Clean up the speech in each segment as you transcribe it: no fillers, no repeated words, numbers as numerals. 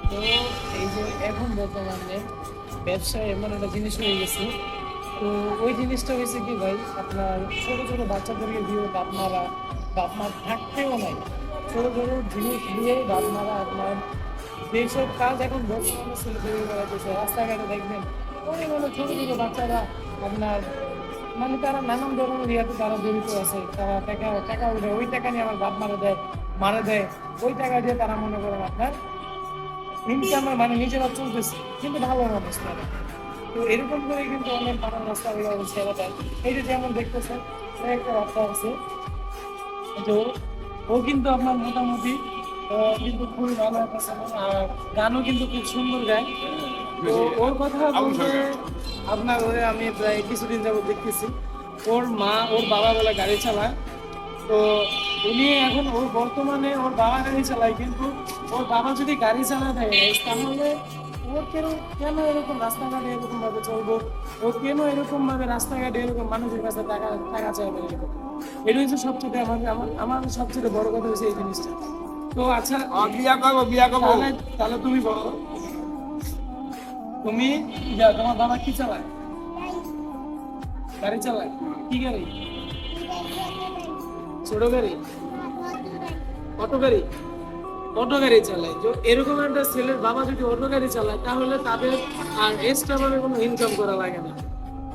তো এই যে এখন বর্তমানে ব্যবসা এমন একটা জিনিস হয়ে গেছে। তো ওই জিনিসটা হয়েছে কি ভাই, আপনার ছোট ছোট বাচ্চাদেরকে দিয়ে বাপ মা থাকতেও নাই, ছোট ছোট জিনিস দিয়ে বাপ মারা আপনার যেসব কাজ এখন বর্তমানে ছেলেদের বেড়াতেছে রাস্তাঘাটে দেখবেন অনেক অনেক ছোট ছোট বাচ্চারা আপনার মানে তারা নানান ধরনের ইয়াতে তারা জড়িত আছে, তারা টাকা টাকা উঠে ওই টাকা নিয়ে আমার বাপ মারা দেয়, ওই টাকা দিয়ে তারা মনে করেন আপনার ইনকামের মানে নিজেরা চলতেছে, কিন্তু ভালো মানুষ তারা। তো এরকম করে কিন্তু অনেক মানুষ রাস্তা বেরোবে ছেড়ে দেয়। এই যে যেমন দেখতেছেন একটা রাস্তা আছে, তো ও কিন্তু আপনার মোটামুটি কিন্তু খুবই ভালো একটা ছেলে, আর গানও কিন্তু খুব সুন্দর গায়। তো ওর কথা বলতে আপনার ওরে আমি প্রায় কিছুদিন যাবত দেখতেছি, ওর বাবা বলে গাড়ি চালায়। তো উনি এখন ওর বর্তমানে ওর বাবা গাড়ি চালায়, কিন্তু ওর বাবা যদি গাড়ি চালা দেয় তাহলে ও কেন কেন এরকম রাস্তাঘাটে এরকম ভাবে চলবো, ও কেন এরকম ভাবে রাস্তাঘাটে এরকম মানুষের কাছে টাকা টাকা চাইবে এরকম। এটা হচ্ছে সবচেয়ে আমার আমার আমার সবচেয়ে বড় কথা হচ্ছে এই জিনিসটা। তো আচ্ছা, বিয়া করবো। তাহলে তাহলে তুমি বলো, তুমি তোমার বাবা কি চালায়? গাড়ি চালায়? কি গাড়ি? ছোট গাড়ি? অটো গাড়ি? অটো গাড়ি চালায়। তো এরকম একটা ছেলের বাবা যদি অটো গাড়ি চালায় তাহলে তাদের আর এক্সট্রা ভাবে কোনো ইনকাম করা লাগে না।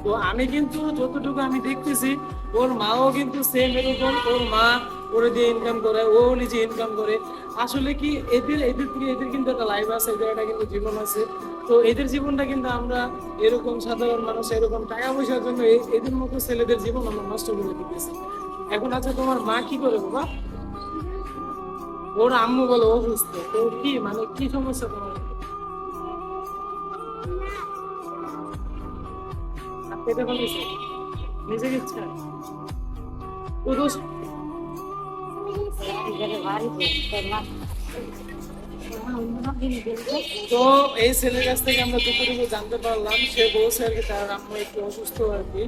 তো আমি কিন্তু যতটুকু আমি দেখতেছি ওর মাও কিন্তু সেম এরকম, ওর মা ওরে দিয়ে ইনকাম করে, ও নিজে ইনকাম করে। আসলে কি এদের এদের থেকে এদের কিন্তু একটা লাইফ আছে, এদের একটা কিন্তু জীবন আছে। তো এদের জীবনটা কিন্তু আমরা এরকম সাধারণ মানুষ এরকম টাকা পয়সার জন্য এদের মতো ছেলেদের জীবন আমরা নষ্ট করে দিতেছি। এখন আচ্ছা, তোমার মা কি করে বাবা? ওর আম্মু বলে অসুস্থ, তো কি মানে কি সমস্যা তোমার? পেটে ফেলেছে নিজে ইচ্ছা? তো দোষ তো এই ছেলের কাছ থেকে আমরা যতটুকু জানতে পারলাম, সে বলছে আর কি তার আম্মু একটু অসুস্থ আর কি।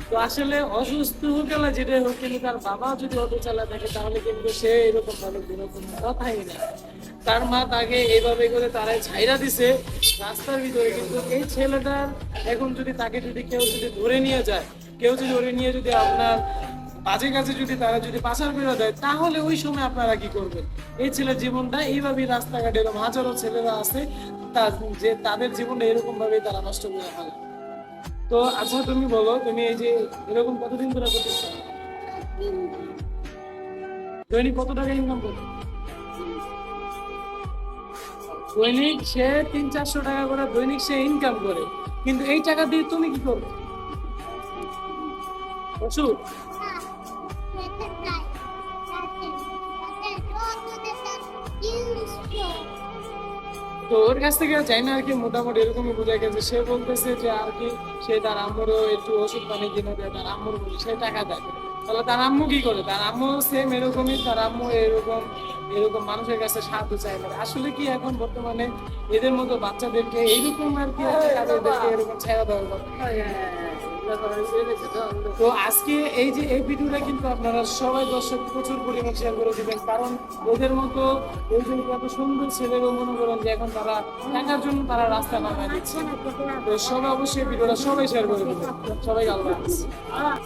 তো আসলে অসুস্থ হোক না যেটাই হোক, কিন্তু তার বাবা যদি অটো চালা থাকে তাহলে কিন্তু সে এরকম ভালো বিনোদন কথাই না। তার মা তাকে এইভাবে করে তারাই ছাইরা দিছে রাস্তার ভিতরে, কিন্তু এই ছেলেটার এখন যদি তাকে যদি কেউ যদি ধরে নিয়ে যায়, কেউ যদি ধরে নিয়ে যদি আপনার বাজে কাজে যদি তারা যদি পাচার করে দেয়, তাহলে ওই সময় আপনারা কি করবেন? এই ছেলের জীবনটা এইভাবেই রাস্তাঘাটে এরকম হাজারো ছেলেরা আছে যে তাদের জীবনটা এরকম ভাবেই তারা নষ্ট করে ফেলে। তো আচ্ছা তুমি বলো, তুমি এই যে এরকম কতদিন ধরে করতেছো? দৈনিক কত টাকা ইনকাম করছো? দৈনিক সে 300-400 টাকা করে দৈনিক সে ইনকাম করে, কিন্তু এই টাকা দিয়ে তুমি কি করবে? ওষুধ? তো ওর কাছ থেকে চাই না আর কি, মোটামুটি এরকমই বোঝা গেছে। সে বলতেছে যে আর কি সে তার আম্মুরও একটু ওষুধ পানি কিনে দেয়, তার আম্মুর বলে সে টাকা দেয়। তাহলে তার আম্মু কি করে? তার আম্মু সেম এরকমই, তার আম্মু এরকম এরকম মানুষের কাছে সাহায্য চায় না। আসলে কি এখন বর্তমানে এদের মতো বাচ্চাদেরকে এইরকম আর কি তাদেরকে এরকম ছেড়ে দেওয়ার কথা। তো আজকে এই যে এই ভিডিওটা কিন্তু আপনারা সবাই দর্শক প্রচুর পরিমাণ শেয়ার করে দিবেন, কারণ ওদের মতো ওই যে এত সুন্দর ছেলেরও মনে করেন যে এখন তারা টাকার জন্য তারা রাস্তা নামায় দিচ্ছে। তো সবাই অবশ্যই ভিডিওটা সবাই শেয়ার করে দিবেন। সবাই আল্লাহ হাফেজ।